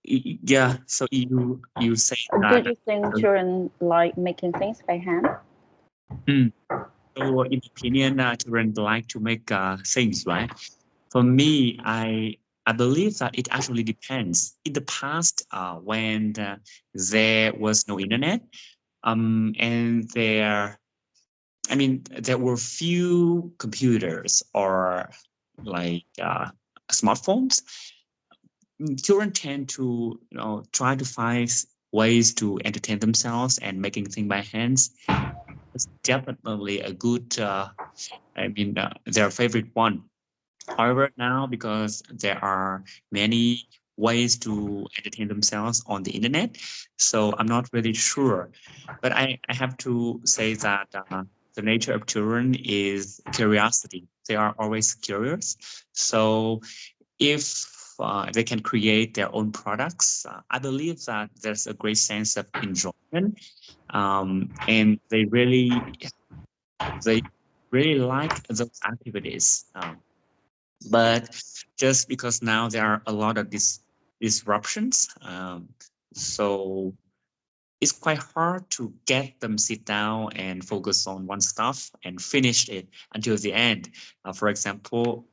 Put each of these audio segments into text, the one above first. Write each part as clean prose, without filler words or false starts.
Yeah. So you say Do that. you think children like making things by hand? Mm, so in opinion, children like to make things, right? For me, I believe that it actually depends. In the past, when there was no internet, and I mean, there were few computers or like smartphones. Children tend to, try to find ways to entertain themselves, and making things by hands is definitely a good. Their favorite one. However, now because there are many ways to entertain themselves on the internet, so I'm not really sure. But I have to say that the nature of children is curiosity. They are always curious. So if they can create their own products, I believe that there's a great sense of enjoyment, and they really like those activities. But just because now there are a lot of disruptions, so it's quite hard to get them sit down and focus on one stuff and finish it until the end. For example,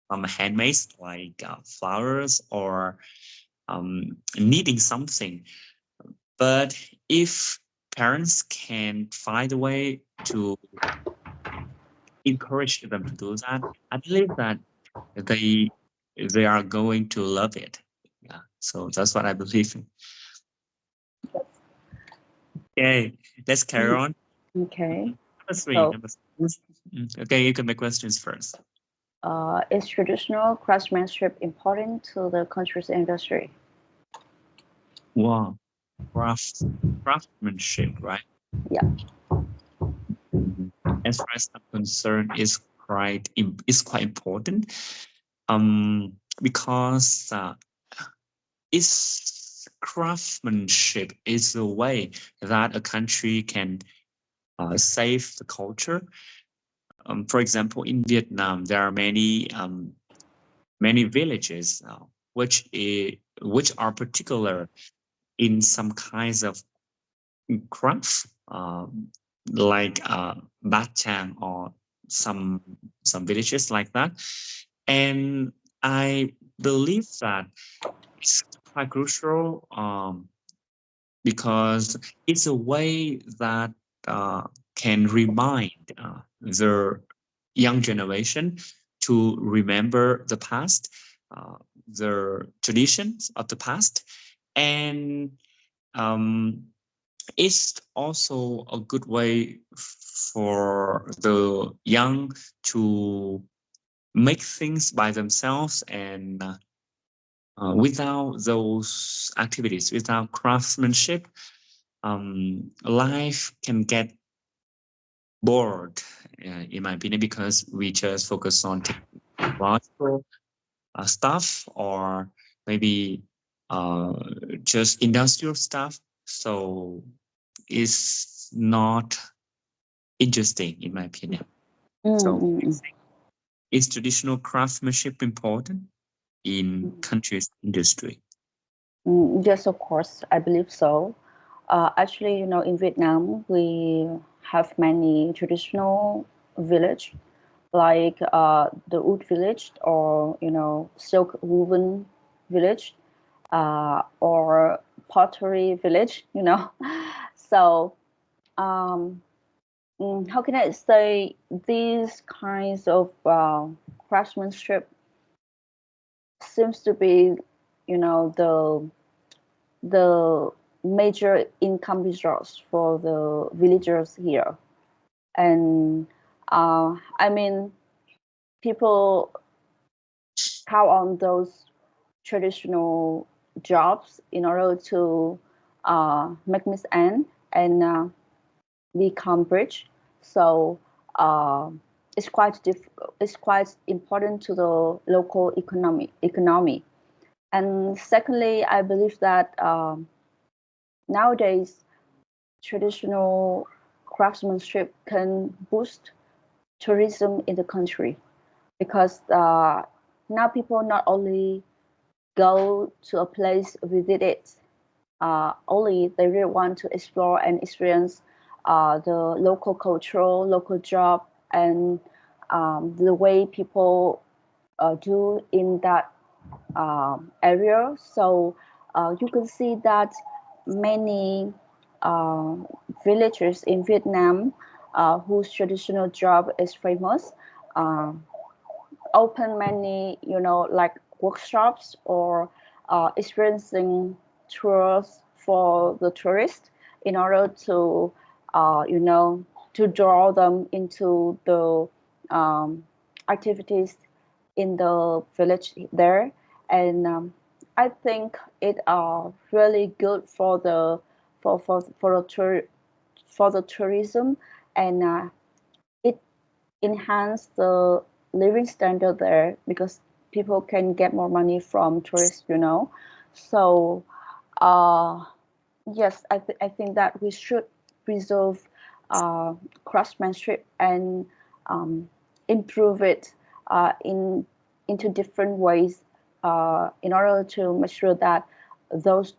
handmaids like flowers or knitting something. But if parents can find a way to encourage them to do that, I believe that they they are going to love it. Yeah. So that's what I believe. Okay, let's carry Mm, on. okay. Number three. So, Number three. Okay, you can make questions first. is traditional craftsmanship important to the country's industry? Wow, craftsmanship, right? Yeah. Mhm. As far as I'm concerned, is quite important. Because it's craftsmanship is a way that a country can save the culture. For example, in Vietnam, there are many villages which are particular in some kinds of craft, like Bát Chang or some some villages like that. And I believe that it's quite crucial, because it's a way that uh, can remind the young generation to remember the past, uh, the traditions of the past, and um, it's also a good way for the young to make things by themselves, and without those activities, without craftsmanship, life can get bored, in my opinion, because we just focus on technological stuff, or maybe uh, just industrial stuff. So it's not interesting, in my opinion. Mm, So mm, is traditional craftsmanship important in mm. country's industry? Yes, of course, I believe so. Actually, in Vietnam, we have many traditional village, like the wood village, or silk woven village, or pottery village. So, um, how can I say, these kinds of craftsmanship seems to be, the major income resource for the villagers here. And I mean, people count on those traditional jobs in order to make Miss Anne and become rich. So uh, it's quite important to the local economy. And secondly, I believe that nowadays traditional craftsmanship can boost tourism in the country, because now people not only go to a place, visit it. Only they really want to explore and experience the local culture, local job, and the way people do in that area. So you can see that many villagers in Vietnam whose traditional job is famous open many, like workshops or experiencing tours for the tourists in order to, to draw them into the activities in the village there. And I think it are really good for the for the tourism, and it enhance the living standard there because people can get more money from tourists, So, yes, I think that we should preserve craftsmanship and improve it into different ways in order to make sure that those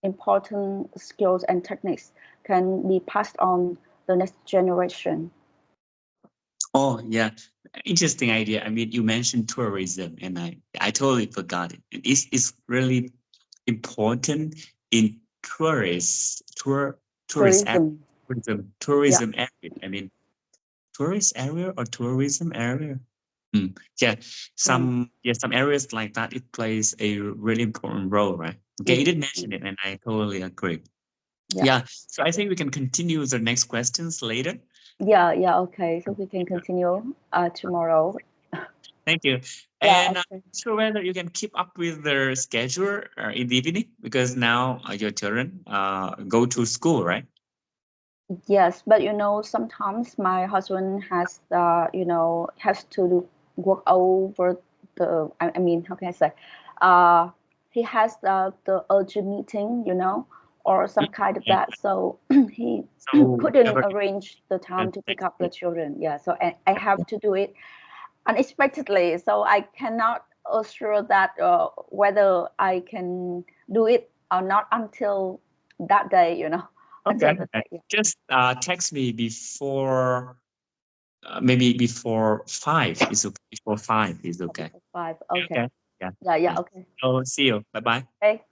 important skills and techniques can be passed on the next generation. Oh, yeah. Interesting idea. I mean, you mentioned tourism, and I totally forgot it. It's really important in tourist Tourism. tourism area. I mean, tourist area or tourism area. Yeah, some areas like that, it plays a really important role, right? Okay, you did mention it, and I totally agree. Yeah. So I think we can continue the next questions later. Yeah, okay. So we can continue tomorrow. Thank you. Yeah, And okay. so whether you can keep up with the schedule in the evening, because now your children go to school, right? Yes, but sometimes my husband has has to work over the. I mean, how can I say? He has the urgent meeting, or some kind of Yeah. that. So he So couldn't whatever arrange the time can to pick text up the me. children. Yeah, so I have to do it unexpectedly. So I cannot assure that whether I can do it or not until that day, Okay. until the day. Yeah. Just text me before maybe before 5 is okay. Before 5 is okay. Before 5. Okay. Okay. Yeah. Yeah, okay. So see you. Bye bye. Okay.